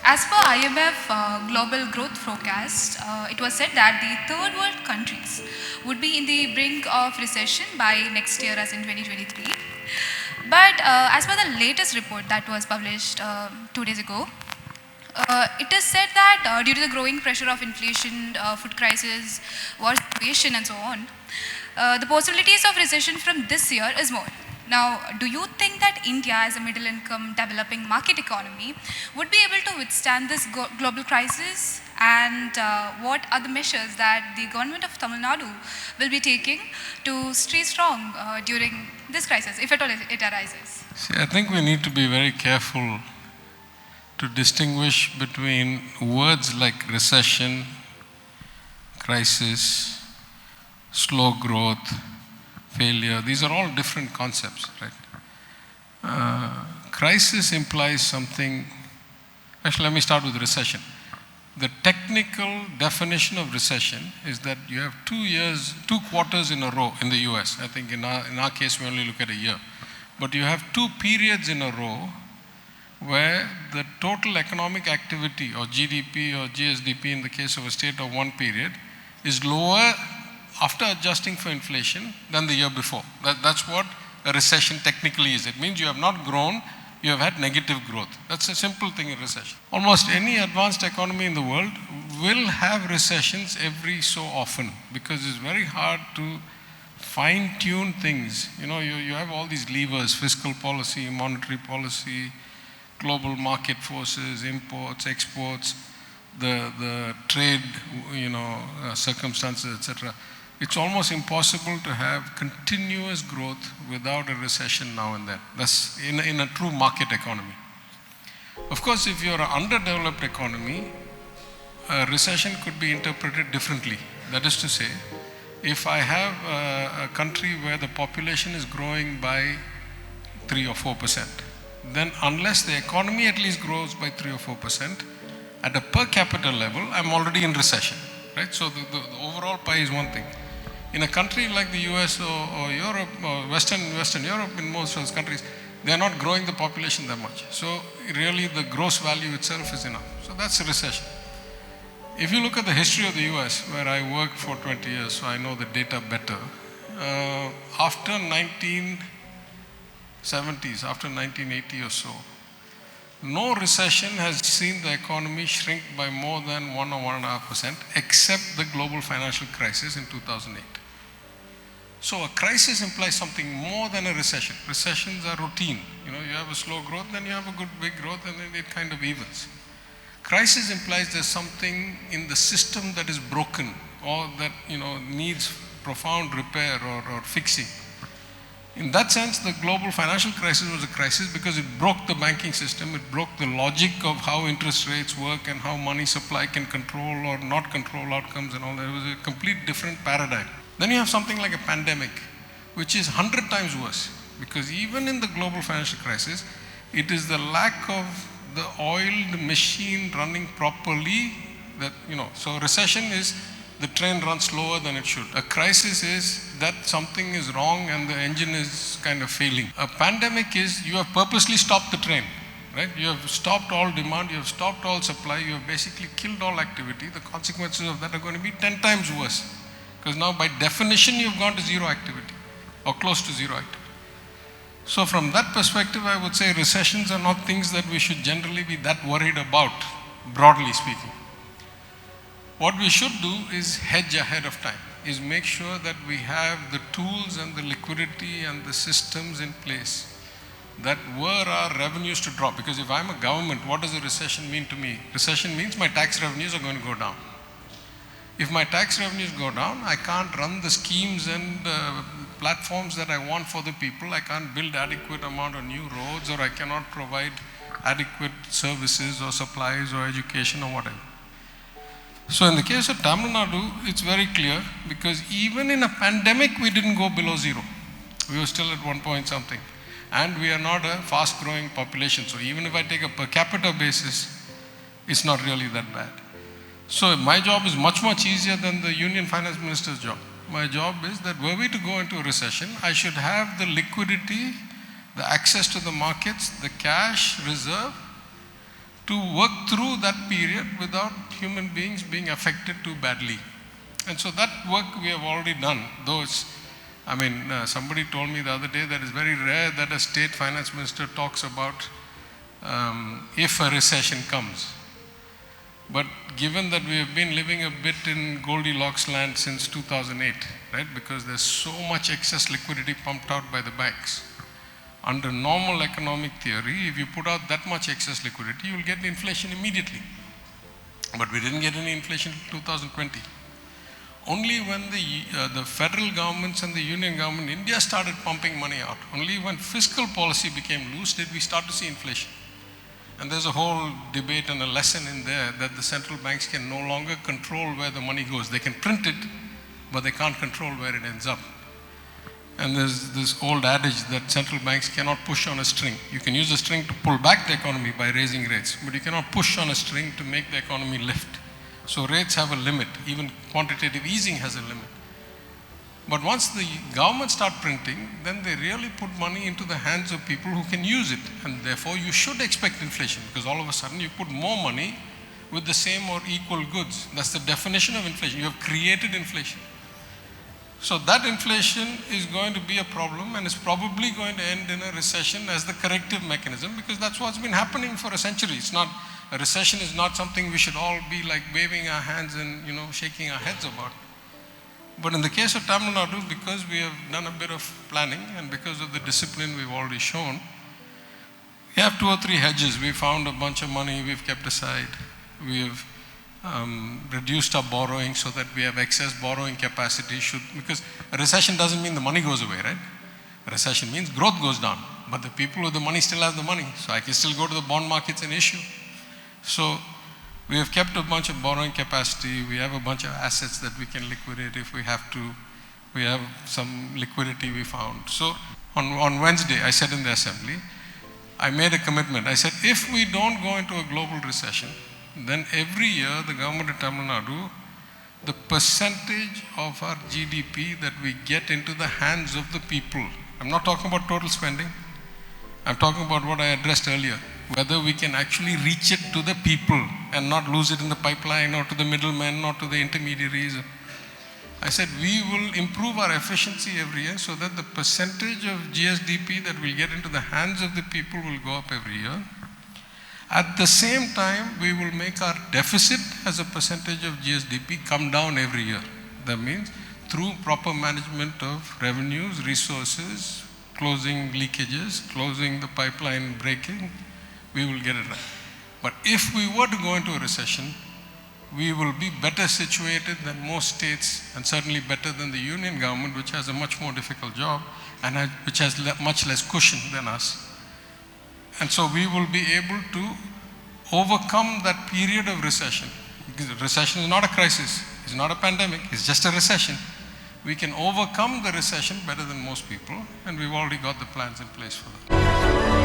As per IMF global growth forecast, it was said that the third world countries would be in the brink of recession by next year, as in 2023. But as per the latest report that was published 2 days ago, it is said that due to the growing pressure of inflation, food crisis, war situation, and so on, the possibilities of recession from this year is more. Now, do you think that India, as a middle-income developing market economy, would be able to withstand this global crisis? And what are the measures that the government of Tamil Nadu will be taking to stay strong during this crisis, if at all it arises? See, I think we need to be very careful to distinguish between words like recession, crisis, slow growth, failure. These are all different concepts, right? Crisis implies something. Actually, let me start with recession. The technical definition of recession is that you have 2 quarters in a row in the US. I think in our case, we only look at a year. But you have 2 periods in a row where the total economic activity, or GDP or GSDP in the case of a state of one period, is lower after adjusting for inflation than the year before. That's what a recession technically is. It means you have not grown, you have had negative growth. That's a simple thing in recession. Almost any advanced economy in the world will have recessions every so often because it's very hard to fine-tune things. You know, you have all these levers: fiscal policy, monetary policy, global market forces, imports, exports, the trade, circumstances, etc. It's almost impossible to have continuous growth without a recession now and then. That's in a true market economy. Of course, if you're an underdeveloped economy, a recession could be interpreted differently. That is to say, if I have a country where the population is growing by 3 or 4%, then unless the economy at least grows by 3 or 4%, at a per capita level, I'm already in recession, right? So the overall pie is one thing. In a country like the US or Europe, or Western Europe, in most of those countries, they're not growing the population that much. So really the gross value itself is enough. So that's a recession. If you look at the history of the US, where I worked for 20 years, so I know the data better, after 1970s, after 1980 or so, no recession has seen the economy shrink by more than 1 or 1.5%, except the global financial crisis in 2008. So a crisis implies something more than a recession. Recessions are routine. You have a slow growth, then you have a good big growth, and then it kind of evens. Crisis implies there's something in the system that is broken or that needs profound repair or fixing. In that sense, the global financial crisis was a crisis because it broke the banking system, it broke the logic of how interest rates work and how money supply can control or not control outcomes and all that. It was a complete different paradigm. Then you have something like a pandemic, which is 100 times worse, because even in the global financial crisis, it is the lack of the oiled machine running properly that, so recession is the train runs slower than it should. A crisis is that something is wrong and the engine is kind of failing. A pandemic is you have purposely stopped the train, right? You have stopped all demand, you have stopped all supply, you have basically killed all activity. The consequences of that are going to be 10 times worse. Because now by definition you've gone to zero activity or close to zero activity. So from that perspective, I would say recessions are not things that we should generally be that worried about, broadly speaking. What we should do is hedge ahead of time, is make sure that we have the tools and the liquidity and the systems in place that were our revenues to drop. Because if I'm a government, what does a recession mean to me? Recession means my tax revenues are going to go down. If my tax revenues go down, I can't run the schemes and platforms that I want for the people. I can't build adequate amount of new roads, or I cannot provide adequate services or supplies or education or whatever. So in the case of Tamil Nadu, it's very clear, because even in a pandemic, we didn't go below zero. We were still at 1 point something. And we are not a fast growing population. So even if I take a per capita basis, it's not really that bad. So my job is much, much easier than the Union Finance Minister's job. My job is that were we to go into a recession, I should have the liquidity, the access to the markets, the cash reserve to work through that period without human beings being affected too badly. And so that work we have already done. Somebody told me the other day that it's very rare that a state finance minister talks about if a recession comes. But given that we have been living a bit in Goldilocks land since 2008, right? Because there's so much excess liquidity pumped out by the banks. Under normal economic theory, if you put out that much excess liquidity, you will get inflation immediately. But we didn't get any inflation in 2020. Only when the federal governments and the union government in India started pumping money out, only when fiscal policy became loose did we start to see inflation. And there's a whole debate and a lesson in there that the central banks can no longer control where the money goes. They can print it, but they can't control where it ends up. And there's this old adage that central banks cannot push on a string. You can use a string to pull back the economy by raising rates, but you cannot push on a string to make the economy lift. So rates have a limit. Even quantitative easing has a limit. But once the government start printing, then they really put money into the hands of people who can use it. And therefore, you should expect inflation, because all of a sudden you put more money with the same or equal goods. That's the definition of inflation. You have created inflation. So that inflation is going to be a problem, and is probably going to end in a recession as the corrective mechanism, because that's what's been happening for a century. A recession is not something we should all be like waving our hands and, shaking our heads about. But in the case of Tamil Nadu, because we have done a bit of planning and because of the discipline we've already shown, we have 2 or 3 hedges. We found a bunch of money we've kept aside. We've reduced our borrowing so that we have excess borrowing capacity. Because a recession doesn't mean the money goes away, right? A recession means growth goes down, but the people with the money still have the money. So I can still go to the bond markets and issue. So we have kept a bunch of borrowing capacity. We have a bunch of assets that we can liquidate if we have to. We have some liquidity we found. So on Wednesday, I said in the assembly, I made a commitment. I said, if we don't go into a global recession, then every year the government of Tamil Nadu, the percentage of our GDP that we get into the hands of the people, I'm not talking about total spending, I'm talking about what I addressed earlier, whether we can actually reach it to the people and not lose it in the pipeline or to the middlemen or to the intermediaries. I said we will improve our efficiency every year so that the percentage of GSDP that we'll get into the hands of the people will go up every year. At the same time, we will make our deficit as a percentage of GSDP come down every year. That means through proper management of revenues, resources, closing leakages, closing the pipeline breaking, we will get it right. But if we were to go into a recession, we will be better situated than most states, and certainly better than the union government, which has a much more difficult job and which has much less cushion than us. And so we will be able to overcome that period of recession. Because recession is not a crisis, it's not a pandemic, it's just a recession. We can overcome the recession better than most people, and we've already got the plans in place for that.